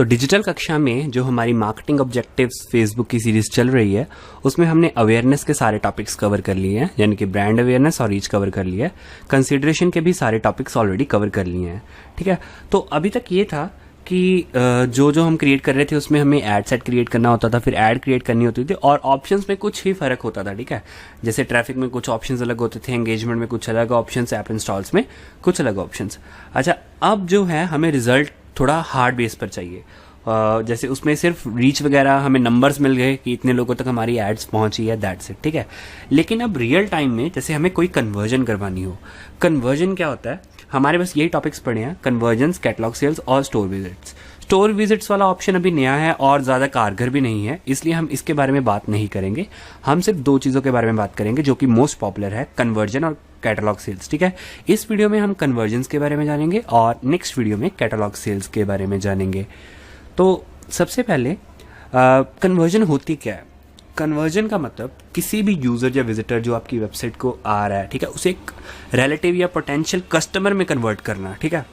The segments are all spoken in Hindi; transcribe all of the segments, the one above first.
तो डिजिटल कक्षा में जो हमारी मार्केटिंग ऑब्जेक्टिव्स फेसबुक की सीरीज चल रही है उसमें हमने अवेयरनेस के सारे टॉपिक्स कवर कर लिए हैं, यानी कि ब्रांड अवेयरनेस और रीच कवर कर लिया है। कंसीडरेशन के भी सारे टॉपिक्स ऑलरेडी कवर कर लिए हैं, ठीक है। तो अभी तक ये था कि जो हम क्रिएट कर रहे थे उसमें हमें एड सेट क्रिएट करना होता था, फिर ऐड क्रिएट करनी होती थी और ऑप्शंस में कुछ ही फर्क होता था, ठीक है। जैसे ट्रैफिक में कुछ ऑप्शंस अलग होते थे, एंगेजमेंट में कुछ अलग ऑप्शंस, ऐप इंस्टॉल्स में कुछ अलग ऑप्शंस। अच्छा, अब जो है हमें रिजल्ट थोड़ा हार्ड बेस पर चाहिए। जैसे उसमें सिर्फ रीच वगैरह हमें नंबर्स मिल गए कि इतने लोगों तक हमारी एड्स पहुंची है, दैट्स इट, ठीक है। लेकिन अब रियल टाइम में जैसे हमें कोई कन्वर्जन करवानी हो, कन्वर्जन क्या होता है, हमारे पास यही टॉपिक्स पढ़े हैं, कन्वर्जन्स, कैटलॉग सेल्स और स्टोर विजिट्स। स्टोर विजिट्स वाला ऑप्शन अभी नया है और ज़्यादा कारगर भी नहीं है, इसलिए हम इसके बारे में बात नहीं करेंगे। हम सिर्फ दो चीज़ों के बारे में बात करेंगे जो कि मोस्ट पॉपुलर है, कन्वर्जन और कैटलॉग सेल्स, ठीक है। इस वीडियो में हम कन्वर्जन्स के बारे में जानेंगे और नेक्स्ट वीडियो में कैटलॉग सेल्स के बारे में जानेंगे। तो सबसे पहले कन्वर्जन होती क्या है? कन्वर्जन का मतलब किसी भी यूज़र या विजिटर जो आपकी वेबसाइट को आ रहा है, ठीक है, उसे एक रिलेटिव या पोटेंशियल कस्टमर में कन्वर्ट करना, ठीक है।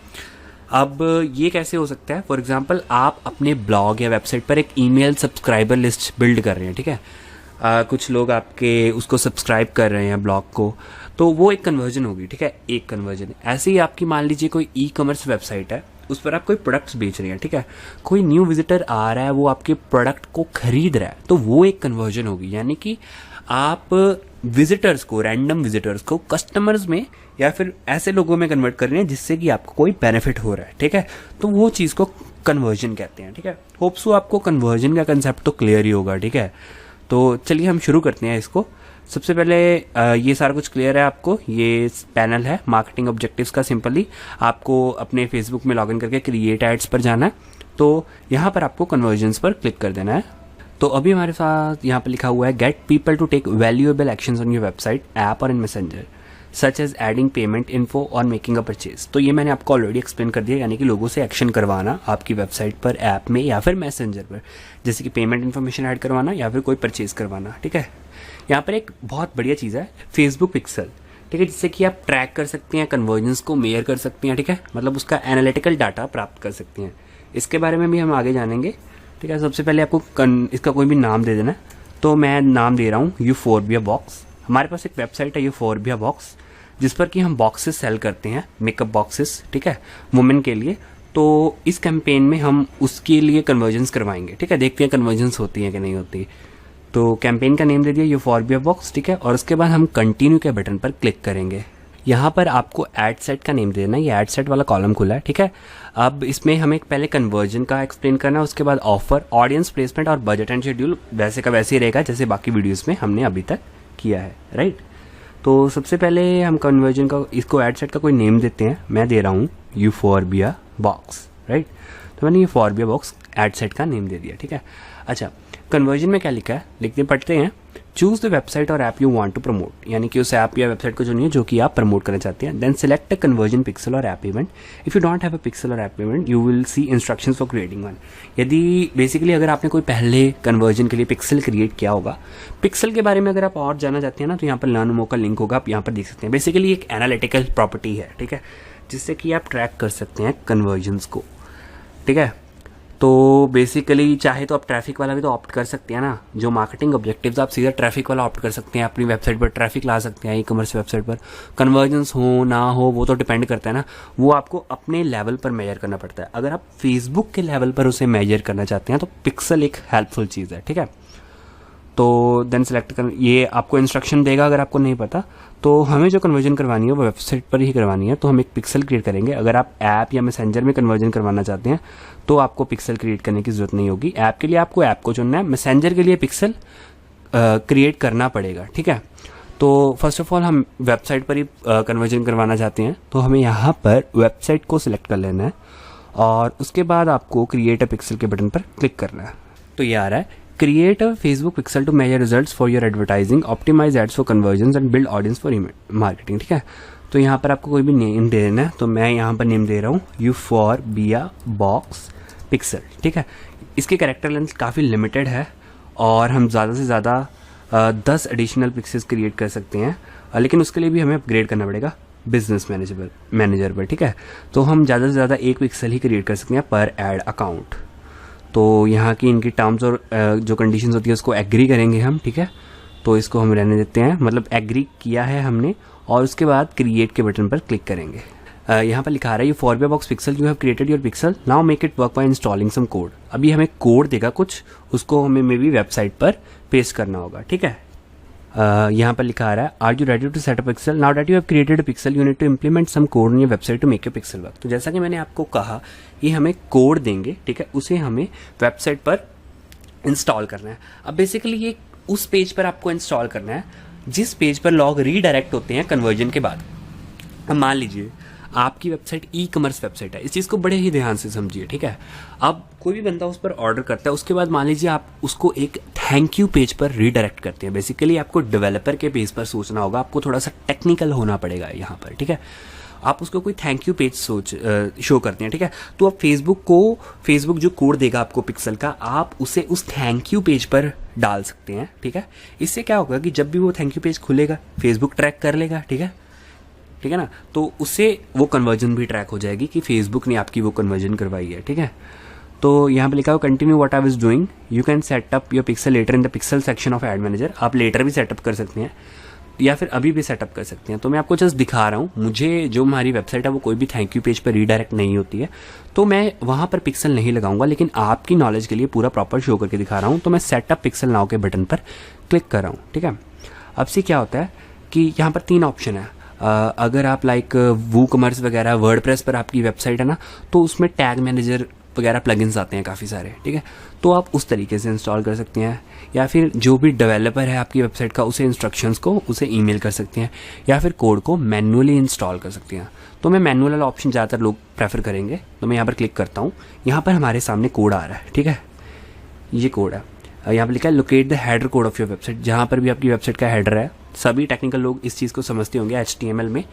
अब ये कैसे हो सकता है? फॉर एग्जांपल आप अपने ब्लॉग या वेबसाइट पर एक ईमेल सब्सक्राइबर लिस्ट बिल्ड कर रहे हैं, ठीक है। कुछ लोग आपके उसको सब्सक्राइब कर रहे हैं ब्लॉग को, तो वो एक कन्वर्जन होगी, ठीक है, एक कन्वर्जन। ऐसे ही आपकी मान लीजिए कोई ई कॉमर्स वेबसाइट है, उस पर आप कोई प्रोडक्ट्स बेच रहे हैं, ठीक है। कोई न्यू विजिटर आ रहा है, वो आपके प्रोडक्ट को खरीद रहा है, तो वो एक कन्वर्जन होगी। यानी कि आप विजिटर्स को, रैंडम विजिटर्स को कस्टमर्स में या फिर ऐसे लोगों में कन्वर्ट कर रहे हैं जिससे कि आपको कोई बेनिफिट हो रहा है, ठीक है। तो वो चीज़ को कन्वर्जन कहते हैं, ठीक है। होप सो आपको कन्वर्जन का कंसेप्ट तो क्लियर ही होगा, ठीक है। तो चलिए हम शुरू करते हैं इसको। सबसे पहले ये सारा कुछ क्लियर है आपको, ये पैनल है मार्केटिंग ऑब्जेक्टिव्स का। सिंपली आपको अपने फेसबुक में लॉगिन करके क्रिएट एड्स पर जाना है, तो यहाँ पर आपको कन्वर्जन्स पर क्लिक कर देना है। तो अभी हमारे साथ यहाँ पर लिखा हुआ है get people to take valuable actions on your website, app और in messenger such as adding payment info और मेकिंग अ परचेज। तो ये मैंने आपको ऑलरेडी एक्सप्लेन कर दिया, यानी कि लोगों से एक्शन करवाना आपकी वेबसाइट पर, ऐप में या फिर मैसेंजर पर, जैसे कि पेमेंट इन्फॉर्मेशन ऐड करवाना या फिर कोई परचेज करवाना, ठीक है। यहाँ पर एक बहुत बढ़िया चीज़ है फेसबुक पिक्सल, ठीक है, जिससे कि आप ट्रैक कर सकते हैं, कन्वर्जन्स को मेयर कर सकते हैं, ठीक है, मतलब उसका एनालिटिकल डाटा प्राप्त कर सकते हैं। इसके बारे में भी हम आगे जानेंगे, ठीक है। सबसे पहले आपको इसका कोई भी नाम दे देना है, तो मैं नाम दे रहा हूँ यूफोर्बिया बॉक्स। हमारे पास एक वेबसाइट है यूफोर्बिया बॉक्स, जिस पर कि हम बॉक्सेस सेल करते हैं, मेकअप बॉक्सेस, ठीक है, वुमेन के लिए। तो इस कैंपेन में हम उसके लिए कन्वर्जन्स करवाएंगे, ठीक है, देखते हैं कन्वर्जन्स होती हैं कि नहीं होती। तो कैंपेन का नेम दे दिया यूफोर्बिया बॉक्स, ठीक है, और उसके बाद हम कंटिन्यू के बटन पर क्लिक करेंगे। यहाँ पर आपको एड सेट का नेम देना है, ये एड सेट वाला कॉलम खुला है, ठीक है। अब इसमें हमें पहले कन्वर्जन का एक्सप्लेन करना है, उसके बाद ऑफर, ऑडियंस प्लेसमेंट और बजट एंड शेड्यूल वैसे का वैसे ही रहेगा जैसे बाकी वीडियोस में हमने अभी तक किया है, राइट। तो सबसे पहले हम कन्वर्जन का, इसको एड सेट का कोई नेम देते हैं। मैं दे रहा हूँ यूफोर्बिया बॉक्स, राइट। तो मैंने यूफोर्बिया बॉक्स एड सेट का नेम दे दिया, ठीक है। अच्छा, कन्वर्जन में क्या लिखा है, लिखते पढ़ते हैं। चूज द वेबसाइट और app you want to promote, यानी कि उस ऐप या वेबसाइट को चुनिए जो कि आप प्रमोट करना चाहते हैं। Then select a conversion pixel और app event. If you don't have a pixel और app event you will see instructions for creating one. यदि बेसिकली अगर आपने कोई पहले कन्वर्जन के लिए पिक्सल क्रिएट किया होगा, पिक्सल के बारे में अगर आप और जानना चाहते हैं ना, तो यहाँ पर लर्न मोर का लिंक होगा, आप यहाँ पर देख सकते हैं। बेसिकली एक एनालिटिकल प्रॉपर्टी है, ठीक है, जिससे कि आप ट्रैक कर सकते हैं कन्वर्जन्स को, ठीक है। तो बेसिकली चाहे तो आप ट्रैफिक वाला भी तो ऑप्ट कर सकते हैं ना, जो मार्केटिंग ऑब्जेक्टिव्स, आप सीधा ट्रैफिक वाला ऑप्ट कर सकते हैं, अपनी वेबसाइट पर ट्रैफिक ला सकते हैं, ई कॉमर्स वेबसाइट पर। कन्वर्जन्स हो ना हो वो तो डिपेंड करता है ना, वो आपको अपने लेवल पर मेजर करना पड़ता है। अगर आप फेसबुक के लेवल पर उसे मेजर करना चाहते हैं तो पिक्सल एक हेल्पफुल चीज़ है, ठीक है। तो देन सेलेक्ट कर, ये आपको इंस्ट्रक्शन देगा अगर आपको नहीं पता। तो हमें जो कन्वर्जन करवानी है वो वेबसाइट पर ही करवानी है, तो हम एक पिक्सल क्रिएट करेंगे। अगर आप ऐप या मैसेंजर में कन्वर्जन करवाना चाहते हैं तो आपको पिक्सल क्रिएट करने की जरूरत नहीं होगी। ऐप के लिए आपको ऐप को चुनना है, मैसेंजर के लिए पिक्सल क्रिएट करना पड़ेगा, ठीक है। तो फर्स्ट ऑफ ऑल हम वेबसाइट पर ही कन्वर्जन करवाना चाहते हैं, तो हमें यहाँ पर वेबसाइट को सिलेक्ट कर लेना है और उसके बाद आपको क्रिएट अ पिक्सल के बटन पर क्लिक करना है। तो ये आ रहा है, create a Facebook pixel to measure results for your advertising, optimise ads for conversions and build audience for marketing, ठीक है। तो यहाँ पर आपको कोई भी नेम दे देना है, तो मैं यहाँ पर नेम दे रहा हूँ यूफोर्बिया बॉक्स पिक्सल, ठीक है। इसकी कैरेक्टर लेंथ काफ़ी लिमिटेड है और हम ज़्यादा से ज़्यादा 10 एडिशनल पिक्सल्स क्रिएट कर सकते हैं, लेकिन उसके लिए भी हमें अपग्रेड करना पड़ेगा बिजनेस मैनेजर पर, ठीक है। तो हम ज़्यादा से ज़्यादा एक पिक्सल ही क्रिएट कर सकते हैं पर एड अकाउंट। तो यहाँ की इनकी टर्म्स और जो कंडीशंस होती है उसको एग्री करेंगे हम, ठीक है। तो इसको हम रहने देते हैं, मतलब एग्री किया है हमने, और उसके बाद क्रिएट के बटन पर क्लिक करेंगे। यहाँ पर लिखा रहा है you forward box pixel you have created your pixel now make it work by installing some code. अभी हमें कोड देगा कुछ, उसको हमें मे बी वेबसाइट पर पेस्ट करना होगा, ठीक है। यहाँ पर लिखा आ रहा है are you ready to set a pixel now that you have created a pixel you need to implement some code in your website to make your pixel work. तो जैसा कि मैंने आपको कहा, ये हमें कोड देंगे, ठीक है, उसे हमें वेबसाइट पर इंस्टॉल करना है। अब बेसिकली ये उस पेज पर आपको इंस्टॉल करना है जिस पेज पर लॉग रीडायरेक्ट होते हैं कन्वर्जन के बाद। अब मान लीजिए आपकी वेबसाइट ई कॉमर्स वेबसाइट है, इस चीज़ को बड़े ही ध्यान से समझिए, ठीक है। अब कोई भी बंदा उस पर ऑर्डर करता है, उसके बाद मान लीजिए आप उसको एक थैंक यू पेज पर रीडायरेक्ट करते हैं। बेसिकली आपको डेवलपर के पेज पर सोचना होगा, आपको थोड़ा सा टेक्निकल होना पड़ेगा यहाँ पर, ठीक है। आप उसको कोई थैंक यू पेज शो करते हैं, ठीक है। तो अब फेसबुक जो कोड देगा आपको पिक्सल का, आप उसे उस थैंक यू पेज पर डाल सकते हैं, ठीक है। इससे क्या होगा कि जब भी वो थैंक यू पेज खुलेगा फेसबुक ट्रैक कर लेगा, ठीक है ना। तो उससे वो कन्वर्जन भी ट्रैक हो जाएगी कि फेसबुक ने आपकी वो कन्वर्जन करवाई है, ठीक है। तो यहाँ पे लिखा हो continue what I was doing you can set up your pixel later in the pixel section of ad manager. आप लेटर भी सेटअप कर सकते हैं या फिर अभी भी सेटअप कर सकते हैं। तो मैं आपको जस्ट दिखा रहा हूँ, मुझे जो हमारी वेबसाइट है वो कोई भी थैंक यू पेज पर रीडायरेक्ट नहीं होती है, तो मैं वहाँ पर पिक्सल नहीं लगाऊंगा, लेकिन आपकी नॉलेज के लिए पूरा प्रॉपर शो करके दिखा रहा हूँ। तो मैं सेटअप पिक्सल नाउ के बटन पर क्लिक कर रहा हूँ, ठीक है। अब से क्या होता है कि यहाँ पर 3 ऑप्शन है। अगर आप लाइक वूकॉमर्स वगैरह वर्डप्रेस पर आपकी वेबसाइट है ना, तो उसमें टैग मैनेजर वगैरह प्लगइन्स आते हैं काफ़ी सारे, ठीक है। तो आप उस तरीके से इंस्टॉल कर सकते हैं, या फिर जो भी डेवलपर है आपकी वेबसाइट का उसे इंस्ट्रक्शंस को उसे ईमेल कर सकते हैं, या फिर कोड को मैन्युअली इंस्टॉल कर सकते हैं। तो मैं मैनुअल वाला ऑप्शन ज़्यादातर लोग प्रेफर करेंगे, तो मैं यहाँ पर क्लिक करता हूँ। यहाँ पर हमारे सामने कोड आ रहा है, ठीक है, ये कोड है। यहाँ पर लिखा है locate the header code of your website. जहाँ पर भी आपकी वेबसाइट का हेडर है, सभी टेक्निकल लोग इस चीज़ को समझते होंगे, HTML में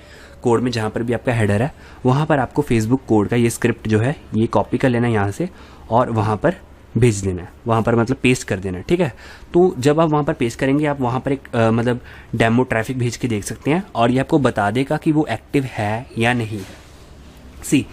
कोड में जहाँ पर भी आपका हेडर है वहाँ पर आपको फेसबुक कोड का ये स्क्रिप्ट जो है ये कॉपी कर लेना है यहाँ से, और वहाँ पर भेज देना है, वहाँ पर मतलब पेस्ट कर देना है, ठीक है। तो जब आप वहाँ पर पेस्ट करेंगे, आप वहाँ पर एक मतलब डेमो ट्रैफिक भेज के देख सकते हैं, और ये आपको बता देगा कि वो एक्टिव है या नहीं है। सी,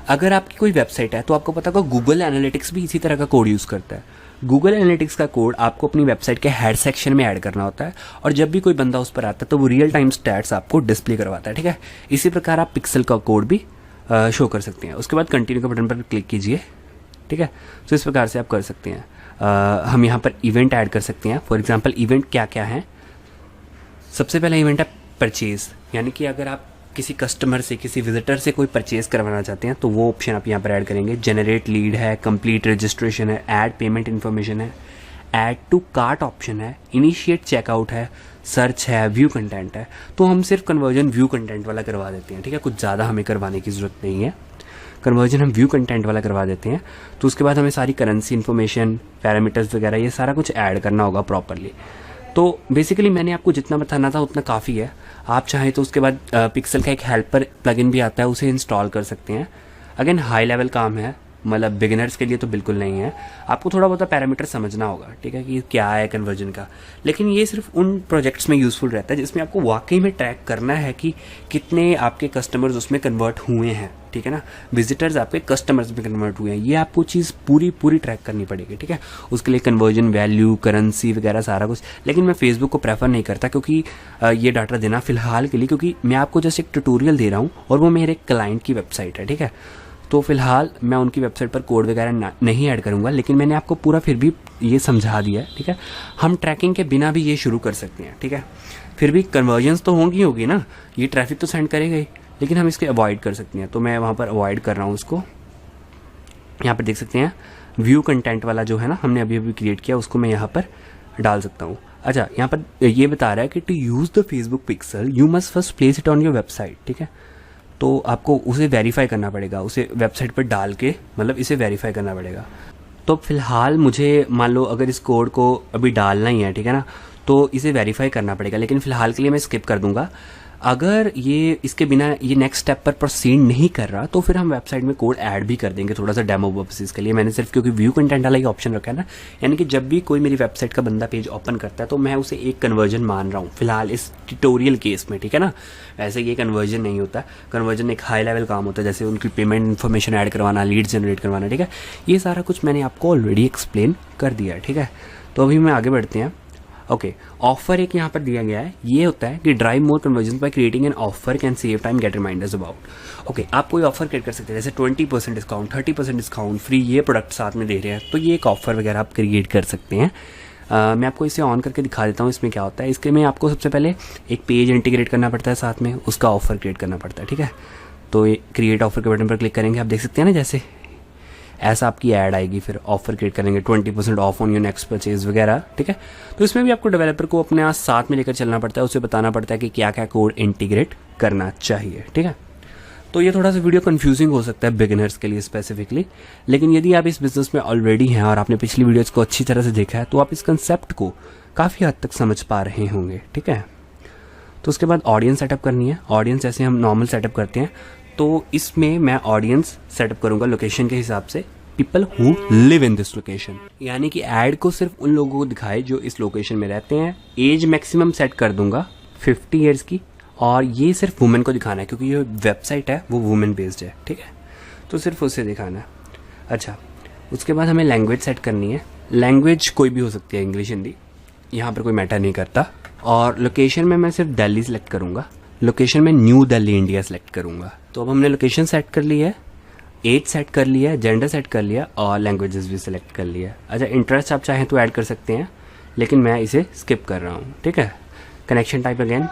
अगर आपकी कोई वेबसाइट है तो आपको पता होगा गूगल एनालिटिक्स भी इसी तरह का कोड यूज़ करता है। गूगल एनालिटिक्स का कोड आपको अपनी वेबसाइट के हेड सेक्शन में ऐड करना होता है, और जब भी कोई बंदा उस पर आता है तो वो रियल टाइम स्टैट्स आपको डिस्प्ले करवाता है, ठीक है। इसी प्रकार आप पिक्सल का कोड भी शो कर सकते हैं। उसके बाद कंटिन्यू के बटन पर क्लिक कीजिए, ठीक है। तो इस प्रकार से आप कर सकते हैं। हम यहाँ पर इवेंट ऐड कर सकते हैं। फॉर एग्जांपल इवेंट क्या क्या है, सबसे पहला इवेंट है परचेज, यानी कि अगर आप किसी कस्टमर से, किसी विजिटर से कोई परचेज करवाना चाहते हैं तो वो ऑप्शन आप यहाँ पर ऐड करेंगे। जनरेट लीड है, कंप्लीट रजिस्ट्रेशन है, ऐड पेमेंट इन्फॉर्मेशन है, ऐड टू कार्ट ऑप्शन है, इनिशिएट चेकआउट है, सर्च है, व्यू कंटेंट है। तो हम सिर्फ कन्वर्जन व्यू कंटेंट वाला करवा देते हैं, ठीक है, कुछ ज़्यादा हमें करवाने की ज़रूरत नहीं है। कन्वर्जन हम व्यू कंटेंट वाला करवा देते हैं। तो उसके बाद हमें सारी करेंसी इन्फॉर्मेशन, पैरामीटर्स वगैरह ये सारा कुछ ऐड करना होगा प्रॉपरली। तो बेसिकली मैंने आपको जितना बताना था उतना काफ़ी है। आप चाहें तो उसके बाद पिक्सल का एक हेल्पर प्लगइन भी आता है, उसे इंस्टॉल कर सकते हैं। अगेन हाई लेवल काम है, मतलब बिगिनर्स के लिए तो बिल्कुल नहीं है। आपको थोड़ा बहुत पैरामीटर समझना होगा, ठीक है, कि क्या है कन्वर्जन का। लेकिन ये सिर्फ उन प्रोजेक्ट्स में यूज़फुल रहता है जिसमें आपको वाकई में ट्रैक करना है कि कितने आपके कस्टमर्स उसमें कन्वर्ट हुए हैं, ठीक है ना। विजिटर्स आपके कस्टमर्स में कन्वर्ट हुए हैं, ये आपको चीज़ पूरी ट्रैक करनी पड़ेगी, ठीक है। उसके लिए कन्वर्जन वैल्यू, करेंसी वगैरह सारा कुछ। लेकिन मैं फेसबुक को प्रेफर नहीं करता क्योंकि ये डाटा देना फ़िलहाल के लिए, क्योंकि मैं आपको जस्ट एक ट्यूटोरियल दे रहा हूँ और वो मेरे क्लाइंट की वेबसाइट है, ठीक है। तो फिलहाल मैं उनकी वेबसाइट पर कोड वगैरह नहीं ऐड करूँगा, लेकिन मैंने आपको पूरा फिर भी ये समझा दिया है, ठीक है। हम ट्रैकिंग के बिना भी ये शुरू कर सकते हैं, ठीक है। फिर भी कन्वर्जन्स तो होगी ना, ये ट्रैफिक तो सेंड करेगा ही, लेकिन हम इसके अवॉइड कर सकते हैं। तो मैं वहाँ पर अवॉइड कर रहा हूँ उसको। यहाँ पर देख सकते हैं व्यू कंटेंट वाला जो है ना, हमने अभी क्रिएट किया, उसको मैं यहाँ पर डाल सकता हूँ। अच्छा, यहाँ पर ये बता रहा है कि to use the Facebook pixel you must first place it on your website, ठीक है। तो आपको उसे वेरीफाई करना पड़ेगा, उसे वेबसाइट पर डाल के मतलब इसे वेरीफाई करना पड़ेगा। तो फिलहाल मुझे मान लो अगर इस कोड को अभी डालना ही है, ठीक है ना, तो इसे वेरीफाई करना पड़ेगा, लेकिन फ़िलहाल के लिए मैं स्किप कर दूंगा। अगर ये इसके बिना ये नेक्स्ट स्टेप पर प्रोसीड नहीं कर रहा तो फिर हम वेबसाइट में कोड ऐड भी कर देंगे थोड़ा सा डेमो पर्पसेस के लिए। मैंने सिर्फ क्योंकि व्यू कंटेंट वाला ही ऑप्शन रखा है ना, यानी कि जब भी कोई मेरी वेबसाइट का बंदा पेज ओपन करता है तो मैं उसे एक कन्वर्जन मान रहा हूँ फिलहाल इस ट्यूटोरियल केस में, ठीक है ना। ऐसे ये कन्वर्जन नहीं होता, कन्वर्जन एक हाई लेवल काम होता है, जैसे उनकी पेमेंट इन्फॉर्मेशन ऐड करवाना, लीड जनरेट करवाना, ठीक है। ये सारा कुछ मैंने आपको ऑलरेडी एक्सप्लेन कर दिया है, ठीक है। तो अभी मैं आगे बढ़ते हैं। ओके, ऑफर एक यहाँ पर दिया गया है, ये होता है कि drive more conversion by creating an offer can save time get reminders about. Okay, आप कोई ऑफर क्रिएट कर सकते हैं, जैसे 20% डिस्काउंट, 30% डिस्काउंट, फ्री ये प्रोडक्ट साथ में दे रहे हैं, तो ये एक ऑफर वगैरह आप क्रिएट कर सकते हैं। मैं आपको इसे ऑन करके दिखा देता हूँ इसमें क्या होता है। इसके में आपको सबसे पहले एक पेज इंटीग्रेट करना पड़ता है, साथ में उसका ऑफर क्रिएट करना पड़ता है, ठीक है। तो ये क्रिएट ऑफर के बटन पर क्लिक करेंगे, आप देख सकते हैं ना जैसे ऐसा आपकी ऐड आएगी, फिर ऑफर क्रिएट करेंगे 20% of on your next purchase वगैरह, ठीक है। तो इसमें भी आपको डेवलपर को अपने साथ में लेकर चलना पड़ता है, उसे बताना पड़ता है कि क्या क्या कोड इंटीग्रेट करना चाहिए, ठीक है। तो ये थोड़ा सा वीडियो कंफ्यूजिंग हो सकता है बिगिनर्स के लिए स्पेसिफिकली, लेकिन यदि आप इस बिजनेस में ऑलरेडी हैं और आपने पिछली वीडियोज़ को अच्छी तरह से देखा है तो आप इस कंसेप्ट को काफ़ी हद तक समझ पा रहे होंगे, ठीक है। तो उसके बाद ऑडियंस सेटअप करनी है। ऑडियंस जैसे हम नॉर्मल सेटअप करते हैं, तो इसमें मैं ऑडियंस सेटअप करूंगा लोकेशन के हिसाब से, people who live in this location, यानी कि ऐड को सिर्फ उन लोगों को दिखाए जो इस लोकेशन में रहते हैं। एज मैक्सिमम सेट कर दूंगा 50 ईयर्स की, और ये सिर्फ वुमेन को दिखाना है क्योंकि ये वेबसाइट है वो वुमेन बेस्ड है, ठीक है। तो सिर्फ उसे दिखाना है। अच्छा, उसके बाद हमें लैंग्वेज सेट करनी है। लैंग्वेज कोई भी हो सकती है, इंग्लिश, हिंदी, यहाँ पर कोई मैटर नहीं करता। और लोकेशन में मैं सिर्फ दिल्ली सेलेक्ट करूँगा, लोकेशन में न्यू दिल्ली इंडिया सेलेक्ट करूँगा। तो अब हमने लोकेशन सेट कर ली है, एज सेट कर लिया है, जेंडर सेट कर लिया और लैंग्वेजेस भी सिलेक्ट कर लिया। अच्छा, इंटरेस्ट आप चाहें तो ऐड कर सकते हैं, लेकिन मैं इसे स्किप कर रहा हूँ, ठीक है। कनेक्शन टाइप अगेन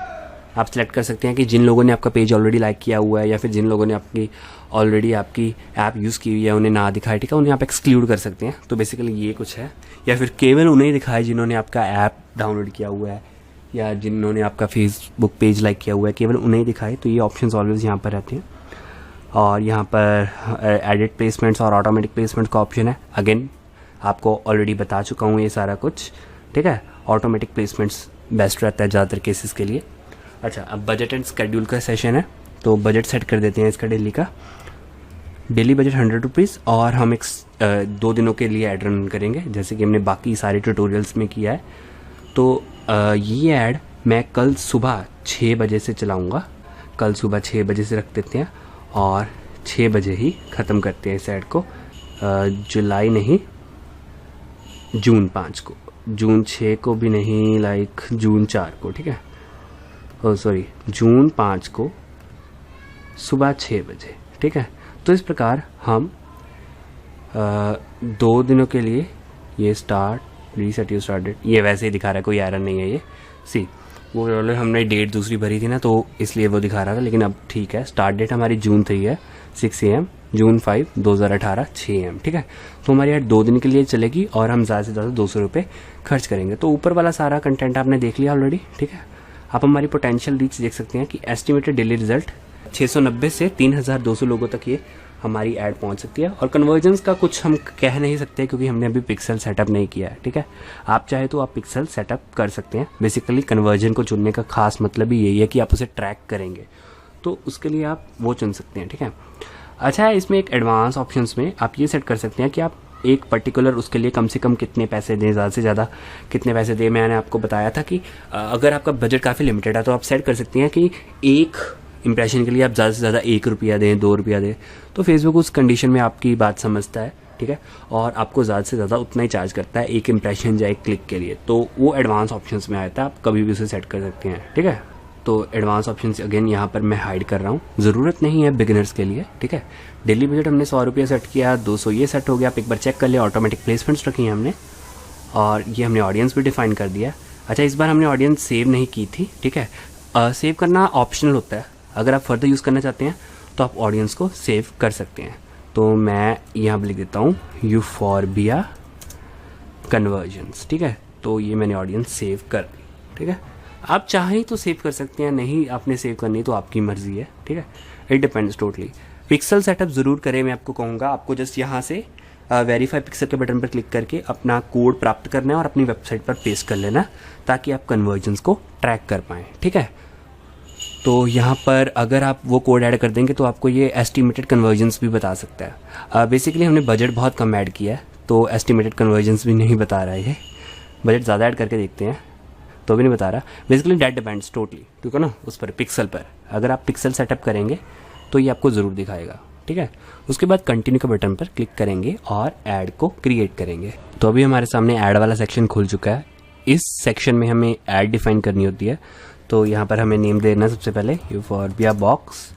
आप सिलेक्ट कर सकते हैं कि जिन लोगों ने आपका पेज ऑलरेडी लाइक किया हुआ है या फिर जिन लोगों ने आपकी ऑलरेडी आपकी ऐप यूज़ की हुई है उन्हें ना दिखाए, ठीक है, उन्हें आप एक्सक्लूड कर सकते हैं। तो बेसिकली ये कुछ है, या फिर केवल उन्हें दिखाए जिन्होंने आपका ऐप डाउनलोड किया हुआ है या जिन्होंने आपका फेसबुक पेज लाइक किया हुआ है, केवल उन्हें ही दिखाए। तो ये ऑप्शंस ऑलवेज यहाँ पर रहते हैं। और यहाँ पर एडिट प्लेसमेंट्स और ऑटोमेटिक प्लेसमेंट का ऑप्शन है। अगेन आपको ऑलरेडी बता चुका हूँ ये सारा कुछ, ठीक है। ऑटोमेटिक प्लेसमेंट्स बेस्ट रहता है ज़्यादातर केसेस के लिए। अच्छा, अब बजट एंड स्केड्यूल का सेशन है, तो बजट सेट कर देते हैं इसका डेली का। डेली बजट 100 रुपीज़, और हम एक 2 दिनों के लिए ऐड रन करेंगे जैसे कि हमने बाकी सारे ट्यूटोरियल्स में किया है। तो ये ऐड मैं कल सुबह 6 बजे से चलाऊँगा, कल सुबह 6 बजे से रख देते हैं और 6 बजे ही ख़त्म करते हैं इस ऐड को। जुलाई नहीं, जून 5 को, जून 6 को भी नहीं, लाइक जून 4 को, ठीक है। सॉरी, जून 5 को सुबह 6 बजे, ठीक है। तो इस प्रकार हम 2 दिनों के लिए ये start reset you start date, ये वैसे ही दिखा रहा है, कोई एरर नहीं है। ये सी वो हमने डेट दूसरी भरी थी ना, तो इसलिए वो दिखा रहा था, लेकिन अब ठीक है। स्टार्ट डेट हमारी जून 3 है, 6 AM, जून 5, 2018, 6 AM, ठीक है। तो हमारी ऐड 2 दिन के लिए चलेगी और हम ज़्यादा से ज़्यादा 200 रुपये खर्च करेंगे। तो ऊपर वाला सारा कंटेंट आपने देख लिया ऑलरेडी, ठीक है। आप हमारी पोटेंशियल रीच देख सकते हैं कि एस्टिमेटेड डेली रिजल्ट 690 से 3200 लोगों तक ये हमारी ऐड पहुंच सकती है। और कन्वर्जन्स का कुछ हम कह नहीं सकते क्योंकि हमने अभी पिक्सल सेटअप नहीं किया है, ठीक है। आप चाहे तो आप पिक्सल सेटअप कर सकते हैं। बेसिकली कन्वर्जन को चुनने का खास मतलब ही यही है कि आप उसे ट्रैक करेंगे, तो उसके लिए आप वो चुन सकते हैं, ठीक है। अच्छा, इसमें एक एडवांस ऑप्शंस में आप ये सेट कर सकते हैं कि आप एक पर्टिकुलर उसके लिए कम से कम कितने पैसे दें, ज़्यादा से ज़्यादा कितने पैसे दें। मैंने आपको बताया था कि अगर आपका बजट काफ़ी लिमिटेड है तो आप सेट कर सकते हैं कि एक इंप्रेशन के लिए आप ज़्यादा से ज़्यादा 1 रुपया दें, 2 रुपया दें। तो फेसबुक उस कंडीशन में आपकी बात समझता है, ठीक है, और आपको ज़्यादा से ज़्यादा उतना ही चार्ज करता है एक इंप्रेशन या एक क्लिक के लिए। तो वो एडवांस ऑप्शंस में आता है, आप कभी भी उसे सेट कर सकते हैं, ठीक है। तो एडवांस ऑप्शंस अगेन यहाँ पर मैं हाइड कर रहा हूँ, ज़रूरत नहीं है बिगिनर्स के लिए, ठीक है। डेली बजट हमने 100 रुपया सेट किया, 200 ये सेट हो गया। आप एक बार चेक कर लिया। ऑटोमेटिक प्लेसमेंट्स रखी हैं हमने, और ये हमने ऑडियंस भी डिफाइन कर दिया। अच्छा, इस बार हमने ऑडियंस सेव नहीं की थी, ठीक है। सेव करना ऑप्शनल होता है, अगर आप फर्दर यूज़ करना चाहते हैं तो आप ऑडियंस को सेव कर सकते हैं। तो मैं यहाँ पर लिख देता हूँ यूफोर्बिया कन्वर्जन्स, ठीक है। तो ये मैंने ऑडियंस सेव कर दी, ठीक है। आप चाहें तो सेव कर सकते हैं, नहीं आपने सेव करनी तो आपकी मर्जी है, ठीक है। It depends totally. Pixel setup ज़रूर करें, मैं आपको कहूँगा। आपको जस्ट यहाँ से वेरीफाई पिक्सल के बटन पर क्लिक करके अपना कोड प्राप्त करना है और अपनी वेबसाइट पर पेस्ट कर लेना, ताकि आप कन्वर्जन्स को ट्रैक कर पाएँ, ठीक है। तो यहाँ पर अगर आप वो कोड ऐड कर देंगे तो आपको ये एस्टिमेटेड कन्वर्जन्स भी बता सकता है। बेसिकली हमने बजट बहुत कम ऐड किया है तो एस्टिमेटेड कन्वर्जन्स भी नहीं बता रहा है ये। बजट ज़्यादा ऐड करके देखते हैं तो भी नहीं बता रहा। बेसिकली डेट डिपेंड्स टोटली, ठीक है ना, उस पर पिक्सल पर। अगर आप पिक्सल सेटअप करेंगे तो ये आपको ज़रूर दिखाएगा, ठीक है। उसके बाद कंटिन्यू के बटन पर क्लिक करेंगे और ऐड को क्रिएट करेंगे। तो अभी हमारे सामने ऐड वाला सेक्शन खुल चुका है। इस सेक्शन में हमें ऐड डिफाइन करनी होती है। तो यहाँ पर हमें नेम देना है सबसे पहले यूफोर्बिया बॉक्स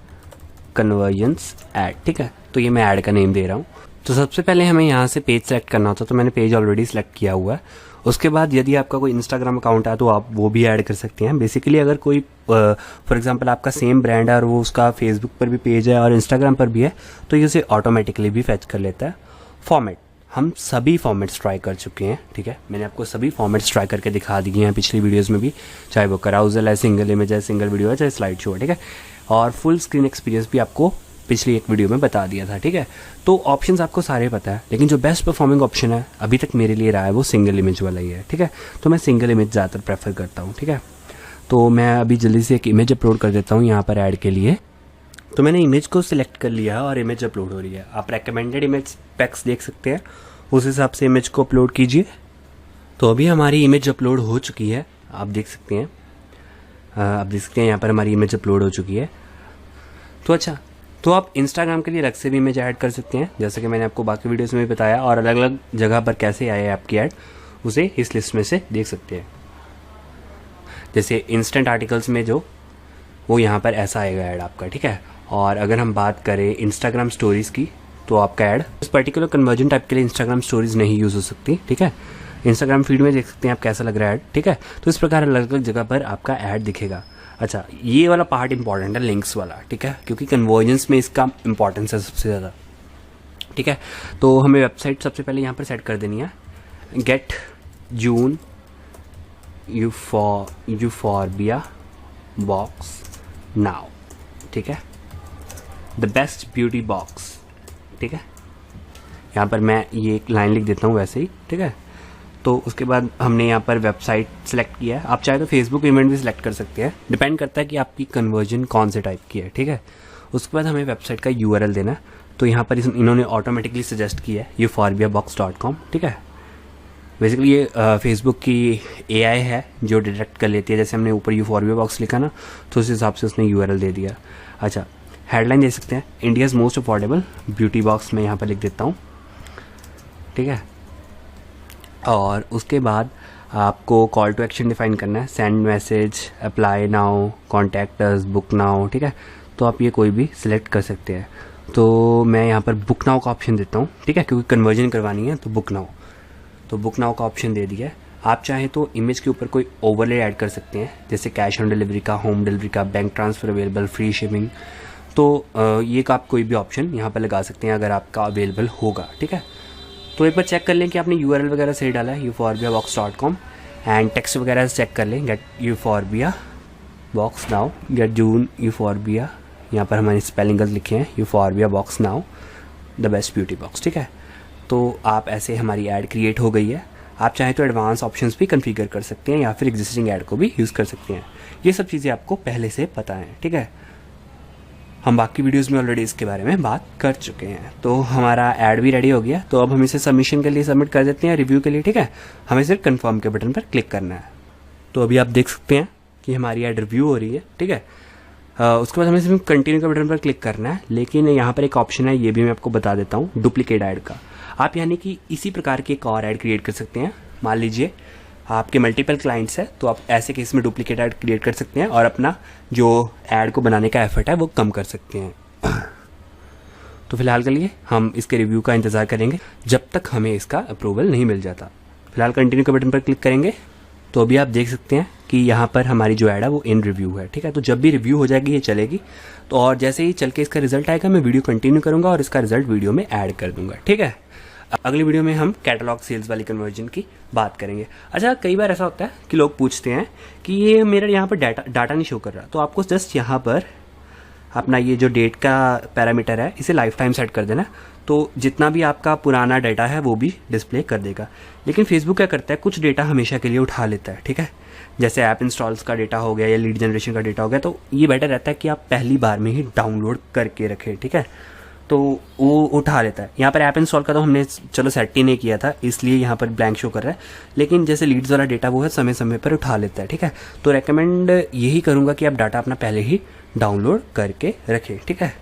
कन्वर्जन्स ऐड, ठीक है। तो ये मैं ऐड का नेम दे रहा हूँ। तो सबसे पहले हमें यहाँ से पेज सेलेक्ट करना होता है, तो मैंने पेज ऑलरेडी सेलेक्ट किया हुआ है। उसके बाद यदि आपका कोई इंस्टाग्राम अकाउंट है तो आप वो भी ऐड कर सकते हैं। बेसिकली अगर कोई फॉर एग्जांपल आपका सेम ब्रांड है और वो उसका फेसबुक पर भी पेज है और इंस्टाग्राम पर भी है तो ये उसे ऑटोमेटिकली भी फेच कर लेता है। फॉर्मेट, हम सभी फॉर्मेट्स ट्राई कर चुके हैं, ठीक है। मैंने आपको सभी फॉर्मेट्स ट्राई करके दिखा दिए हैं पिछली वीडियोस में भी, चाहे वो कराउजल है, सिंगल इमेज है, सिंगल वीडियो है, चाहे स्लाइड शो है, ठीक है। और फुल स्क्रीन एक्सपीरियंस भी आपको पिछली एक वीडियो में बता दिया था, ठीक है। तो ऑप्शंस आपको सारे पता है, लेकिन जो बेस्ट परफॉर्मिंग ऑप्शन है अभी तक मेरे लिए रहा है वो सिंगल इमेज वाला ही है, ठीक है। तो मैं सिंगल इमेज ज़्यादातर प्रेफर करता हूँ, ठीक है। तो मैं अभी जल्दी से एक इमेज अपलोड कर देता हूँ यहाँ पर ऐड के लिए। तो मैंने इमेज को सिलेक्ट कर लिया और इमेज अपलोड हो रही है। आप रेकमेंडेड इमेज स्पेक्स देख सकते हैं, उस हिसाब से इमेज को अपलोड कीजिए। तो अभी हमारी इमेज अपलोड हो चुकी है, आप देख सकते हैं। यहाँ पर हमारी इमेज अपलोड हो चुकी है। तो अच्छा, तो आप इंस्टाग्राम के लिए अलग से भी इमेज ऐड कर सकते हैं, जैसे कि मैंने आपको बाकी वीडियोस में भी बताया। और अलग अलग जगह पर कैसे आए आपकी ऐड उसे इस लिस्ट में से देख सकते हैं। जैसे इंस्टेंट आर्टिकल्स में जो वो यहाँ पर ऐसा आएगा ऐड आपका, ठीक है। और अगर हम बात करें इंस्टाग्राम स्टोरीज़ की तो आपका ऐड इस पर्टिकुलर कन्वर्जन टाइप के लिए इंस्टाग्राम स्टोरीज नहीं यूज़ हो सकती, ठीक है। इंस्टाग्राम फीड में देख सकते हैं आप कैसा लग रहा है ऐड, ठीक है। तो इस प्रकार अलग अलग जगह पर आपका ऐड दिखेगा। अच्छा, ये वाला पार्ट इंपॉर्टेंट है, लिंक्स वाला, ठीक है, क्योंकि कन्वर्जेंस में इसका इंपॉर्टेंस है सबसे ज़्यादा, ठीक है। तो हमें वेबसाइट सबसे पहले यहाँ पर सेट कर देनी है, gate June euphorbia box now, ठीक है, द बेस्ट ब्यूटी बॉक्स, ठीक है। यहाँ पर मैं ये एक लाइन लिख देता हूँ वैसे ही, ठीक है। तो उसके बाद हमने यहाँ पर वेबसाइट सेलेक्ट किया है। आप चाहे तो फेसबुक इवेंट भी सिलेक्ट कर सकते हैं, डिपेंड करता है कि आपकी कन्वर्जन कौन से टाइप की है, ठीक है। उसके बाद हमें वेबसाइट का यूआरएल देना है। तो यहाँ पर इन्होंने ऑटोमेटिकली सजेस्ट किया है euphorbiabox.com, ठीक है। बेसिकली ये फेसबुक की AI है जो डिटेक्ट कर लेती है। जैसे हमने ऊपर यूफोर्बिया बॉक्स लिखा ना, तो उस हिसाब से उसने यूआरएल दे दिया। अच्छा, हेडलाइन दे सकते हैं, India's most affordable beauty box में यहाँ पर लिख देता हूँ, ठीक है। और उसके बाद आपको कॉल टू एक्शन डिफाइन करना है, send message, apply now, contact us, book now, ठीक है। तो आप ये कोई भी सिलेक्ट कर सकते हैं। तो मैं यहाँ पर बुक नाउ का ऑप्शन देता हूँ, ठीक है, क्योंकि कन्वर्जन करवानी है तो बुक नाउ। तो बुक नाउ का ऑप्शन दे दिया है। आप चाहें तो इमेज के ऊपर कोई ओवरले ऐड कर सकते हैं, जैसे कैश ऑन डिलीवरी का, होम डिलीवरी का, bank transfer available, free shipping. तो ये का आप कोई भी ऑप्शन यहाँ पर लगा सकते हैं अगर आपका अवेलेबल होगा, ठीक है। तो एक बार चेक कर लें कि आपने यूआरएल वगैरह सही डाला है, euphorbiabox.com, एंड टेक्स्ट वगैरह से चेक कर लें, get Euphorbia box now, get June Euphorbia, यहाँ पर हमारे स्पेलिंग गलत लिखे हैं, Euphorbia box now the best beauty box, ठीक है। तो आप ऐसे हमारी ऐड क्रिएट हो गई है। आप चाहें तो एडवांस ऑप्शंस भी कॉन्फ़िगर कर सकते हैं या फिर एग्जिस्टिंग ऐड को भी यूज़ कर सकते हैं। ये सब चीज़ें आपको पहले से पता हैं, ठीक है। हम बाकी वीडियोस में ऑलरेडी इसके बारे में बात कर चुके हैं। तो हमारा ऐड भी रेडी हो गया। तो अब हम इसे सबमिशन के लिए सबमिट कर देते हैं, रिव्यू के लिए, ठीक है। हमें सिर्फ कंफर्म के बटन पर क्लिक करना है। तो अभी आप देख सकते हैं कि हमारी ऐड रिव्यू हो रही है, ठीक है। उसके बाद हमें सिर्फ कंटिन्यू के बटन पर क्लिक करना है। लेकिन यहाँ पर एक ऑप्शन है, ये भी मैं आपको बता देता हूँ, डुप्लीकेट ऐड का। आप यानी कि इसी प्रकार की एक और ऐड क्रिएट कर सकते हैं। मान लीजिए आपके मल्टीपल क्लाइंट्स है, तो आप ऐसे केस में डुप्लीकेट ऐड क्रिएट कर सकते हैं और अपना जो ऐड को बनाने का एफर्ट है वो कम कर सकते हैं। तो फिलहाल के लिए हम इसके रिव्यू का इंतज़ार करेंगे जब तक हमें इसका अप्रूवल नहीं मिल जाता। फिलहाल कंटिन्यू के बटन पर क्लिक करेंगे। तो अभी आप देख सकते हैं कि यहाँ पर हमारी जो ऐड है वो इन रिव्यू है, ठीक है। तो जब भी रिव्यू हो जाएगी ये चलेगी। तो और जैसे ही चल के इसका रिजल्ट आएगा मैं वीडियो कंटिन्यू करूँगा और इसका रिजल्ट वीडियो में ऐड कर दूंगा, ठीक है। अगली वीडियो में हम कैटलॉग सेल्स वाली कन्वर्जन की बात करेंगे। अच्छा, कई बार ऐसा होता है कि लोग पूछते हैं कि ये मेरा यहाँ पर डाटा नहीं शो कर रहा। तो आपको जस्ट यहाँ पर अपना ये जो डेट का पैरामीटर है इसे लाइफ टाइम सेट कर देना, तो जितना भी आपका पुराना डाटा है वो भी डिस्प्ले कर देगा। लेकिन फेसबुक क्या करता है, कुछ डेटा हमेशा के लिए उठा लेता है, ठीक है। जैसे ऐप इंस्टॉल्स का डेटा हो गया या लीड जनरेशन का डेटा हो गया, तो ये बेटर रहता है कि आप पहली बार में ही डाउनलोड करके रखें, ठीक है, तो वो उठा लेता है। यहाँ पर ऐप इंस्टॉल का तो हमने चलो सेट ही नहीं किया था, इसलिए यहाँ पर ब्लैंक शो कर रहा है, लेकिन जैसे लीड्स वाला डेटा वो है समय समय पर उठा लेता है, ठीक है। तो रेकमेंड यही करूँगा कि आप डाटा अपना पहले ही डाउनलोड करके रखें, ठीक है।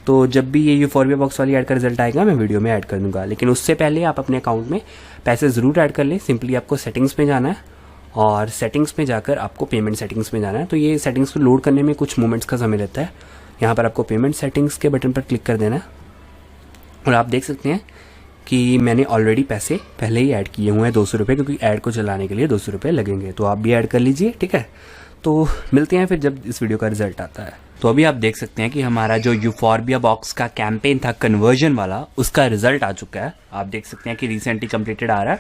तो जब भी ये यूफोरबिया बॉक्स वाली ऐड का रिजल्ट आएगा मैं वीडियो में ऐड कर दूंगा, लेकिन उससे पहले आप अपने अकाउंट में पैसे ज़रूर ऐड कर लें। सिंपली आपको सेटिंग्स में जाना है और सेटिंग्स में जाकर आपको पेमेंट सेटिंग्स में जाना है। तो ये सेटिंग्स को लोड करने में कुछ मोमेंट्स का समय लगता है। यहाँ पर आपको पेमेंट सेटिंग्स के बटन पर क्लिक कर देना है और आप देख सकते हैं कि मैंने ऑलरेडी पैसे पहले ही ऐड किए हुए हैं 200 रुपये, क्योंकि ऐड को चलाने के लिए 200 रुपये लगेंगे, तो आप भी ऐड कर लीजिए, ठीक है। तो मिलते हैं फिर जब इस वीडियो का रिजल्ट आता है। तो अभी आप देख सकते हैं कि हमारा जो यूफोरबिया बॉक्स का कैंपेन था कन्वर्जन वाला, उसका रिजल्ट आ चुका है। आप देख सकते हैं कि रिसेंटली कंप्लीटेड आ रहा है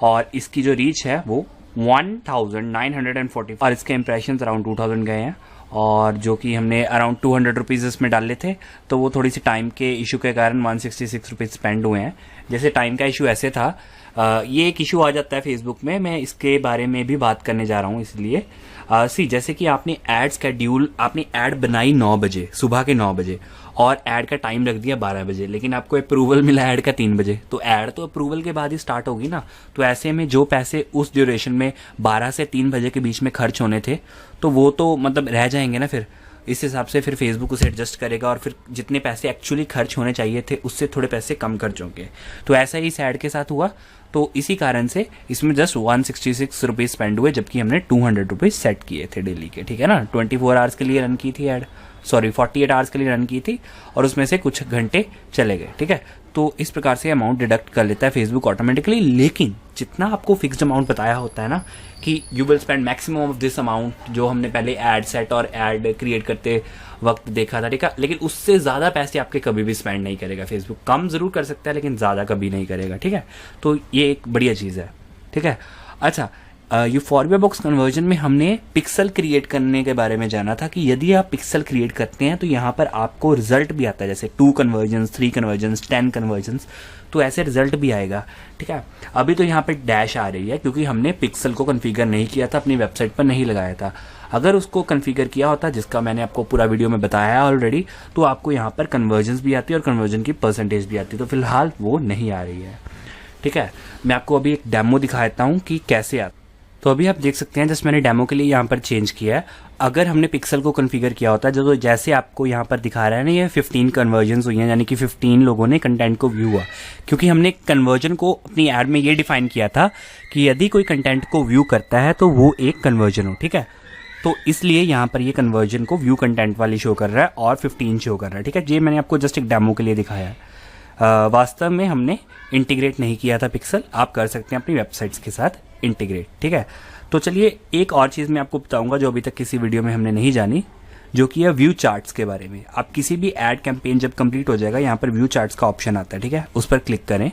और इसकी जो रीच है वो 1940 और इसके इंप्रेशन अराउंड 2000 गए हैं, और जो कि हमने अराउंड 200 रुपीज़ इसमें डाले थे, तो वो थोड़ी सी टाइम के इशू के कारण 166 रुपीज़ स्पेंड हुए हैं। जैसे टाइम का इशू ऐसे था, ये एक इशू आ जाता है फेसबुक में, मैं इसके बारे में भी बात करने जा रहा हूँ। इसलिए जैसे कि आपने ऐड स्केड्यूल, आपने ऐड बनाई 9 बजे, सुबह के 9 बजे, और ऐड का टाइम रख दिया 12 बजे, लेकिन आपको अप्रूवल मिला ऐड का 3 बजे, तो ऐड तो अप्रूवल के बाद ही स्टार्ट होगी ना। तो ऐसे में जो पैसे उस ड्यूरेशन में 12 से 3 बजे के बीच में खर्च होने थे, तो वो तो मतलब रह जाएंगे ना। फिर इस हिसाब से फिर फेसबुक उसे एडजस्ट करेगा और फिर जितने पैसे एक्चुअली खर्च होने चाहिए थे उससे थोड़े पैसे कम खर्च होंगे। तो ऐसा ही इस ऐड के साथ हुआ, तो इसी कारण से इसमें जस्ट 166 रुपीज़ स्पेंड हुए, जबकि हमने 200 रुपीज़ सेट किए थे डेली के, ठीक है ना। 24 आवर्स के लिए रन की थी ऐड, 48 आवर्स के लिए रन की थी, और उसमें से कुछ घंटे चले गए, ठीक है। तो इस प्रकार से अमाउंट डिडक्ट कर लेता है फेसबुक ऑटोमेटिकली, लेकिन जितना आपको फिक्स्ड अमाउंट बताया होता है ना कि you will spend maximum of this amount, जो हमने पहले ऐड सेट और ऐड क्रिएट करते वक्त देखा था, ठीक है, लेकिन उससे ज़्यादा पैसे आपके कभी भी स्पेंड नहीं करेगा फेसबुक। कम ज़रूर कर सकता है लेकिन ज़्यादा कभी नहीं करेगा, ठीक है। तो ये एक बढ़िया चीज़ है, ठीक है। अच्छा, यूफोरबिया बॉक्स कन्वर्जन में हमने पिक्सल क्रिएट करने के बारे में जाना था कि यदि आप पिक्सल क्रिएट करते हैं तो यहाँ पर आपको रिजल्ट भी आता है, जैसे 2 कन्वर्जन्स, 3 कन्वर्जन्स, 10 कन्वर्जन्स, तो ऐसे रिजल्ट भी आएगा, ठीक है। अभी तो यहाँ पर डैश आ रही है क्योंकि हमने पिक्सल को कन्फिगर नहीं किया था, अपनी वेबसाइट पर नहीं लगाया था। अगर उसको कन्फिगर किया होता, जिसका मैंने आपको पूरा वीडियो में बताया है ऑलरेडी, तो आपको यहाँ पर कन्वर्जन्स भी आती है और कन्वर्जन की परसेंटेज भी आती है। तो फिलहाल वो नहीं आ रही है, ठीक है। मैं आपको अभी एक डेमो दिखा देता हूँ कि कैसे आता। तो अभी आप देख सकते हैं जस्ट मैंने डेमो के लिए यहाँ पर चेंज किया है। अगर हमने पिक्सल को कॉन्फ़िगर किया होता है, जो जैसे आपको यहाँ पर दिखा रहा है ना, ये 15 कन्वर्जन्स हुई हैं, यानी कि 15 लोगों ने कंटेंट को व्यू हुआ, क्योंकि हमने कन्वर्जन को अपनी ऐड में ये डिफाइन किया था कि यदि कोई कंटेंट को व्यू करता है तो वो एक कन्वर्जन हो, ठीक है। तो इसलिए यहाँ पर ये कन्वर्जन को व्यू कंटेंट वाली शो कर रहा है और 15 शो कर रहा है, ठीक है। ये मैंने आपको जस्ट एक डेमो के लिए दिखाया है, वास्तव में हमने इंटीग्रेट नहीं किया था पिक्सल। आप कर सकते हैं अपनी वेबसाइट्स के साथ इंटीग्रेट, ठीक है। तो चलिए एक और चीज़ मैं आपको बताऊंगा जो अभी तक किसी वीडियो में हमने नहीं जानी, जो कि है व्यू चार्ट्स के बारे में। आप किसी भी ऐड कैंपेन जब कंप्लीट हो जाएगा, यहाँ पर व्यू चार्ट्स का ऑप्शन आता है, ठीक है, उस पर क्लिक करें।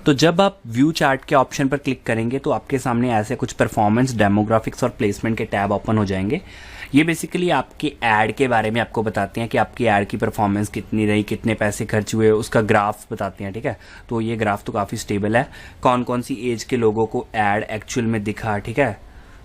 तो जब आप व्यू चार्ट के ऑप्शन पर क्लिक करेंगे तो आपके सामने ऐसे कुछ परफॉर्मेंस, डेमोग्राफिक्स और प्लेसमेंट के टैब ओपन हो जाएंगे। ये बेसिकली आपके ऐड के बारे में आपको बताते हैं कि आपकी ऐड की परफॉर्मेंस कितनी रही, कितने पैसे खर्च हुए, उसका ग्राफ बताते हैं, ठीक है। तो ये ग्राफ तो काफ़ी स्टेबल है, कौन कौन सी एज के लोगों को ऐड एक्चुअल में दिखा, ठीक है।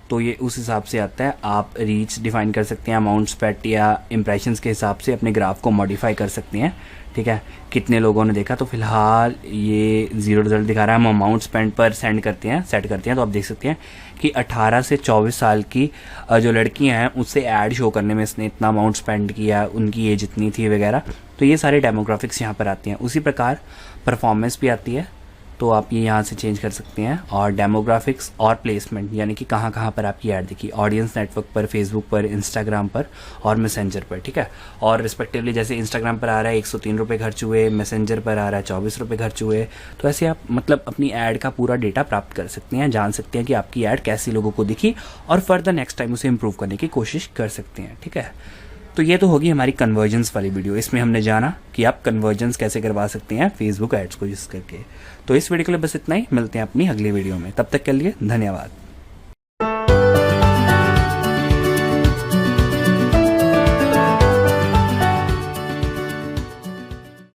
तो ये उस हिसाब से आता है। आप रीच डिफाइन कर सकते हैं, अमाउंट स्पेंड या इंप्रेशंस के हिसाब से अपने ग्राफ को मॉडिफाई कर सकते हैं, ठीक है, कितने लोगों ने देखा। तो फिलहाल ये 0 रिजल्ट दिखा रहा है। हम अमाउंट स्पेंड पर सेट करते हैं, तो आप देख सकते हैं कि 18 से 24 साल की जो लड़कियां हैं उससे ऐड शो करने में इसने इतना अमाउंट स्पेंड किया, उनकी एज इतनी थी वगैरह। तो ये सारे डेमोग्राफिक्स यहाँ पर आती हैं। उसी प्रकार परफॉर्मेंस भी आती है, तो आप ये यहाँ से चेंज कर सकते हैं। और डेमोग्राफिक्स और प्लेसमेंट, यानी कि कहाँ कहाँ पर आपकी ऐड दिखी, ऑडियंस नेटवर्क पर, फेसबुक पर, इंस्टाग्राम पर और मैसेंजर पर, ठीक है। और रिस्पेक्टिवली जैसे इंस्टाग्राम पर आ रहा है 103 रुपये खर्च हुए, मैसेंजर पर आ रहा है 24 रुपये खर्च हुए। तो ऐसे आप मतलब अपनी ऐड का पूरा डेटा प्राप्त कर सकते हैं, जान सकते हैं कि आपकी ऐड कैसी लोगों को दिखी और फर्दर नेक्स्ट टाइम उसे इम्प्रूव करने की कोशिश कर सकते हैं, ठीक है। तो ये तो होगी हमारी कन्वर्जेंस वाली वीडियो। इसमें हमने जाना कि आप कन्वर्जेंस कैसे करवा सकते हैं फेसबुक एड्स को यूज़ करके। तो इस वीडियो के लिए बस इतना ही, मिलते हैं अपनी अगली वीडियो में, तब तक के लिए धन्यवाद।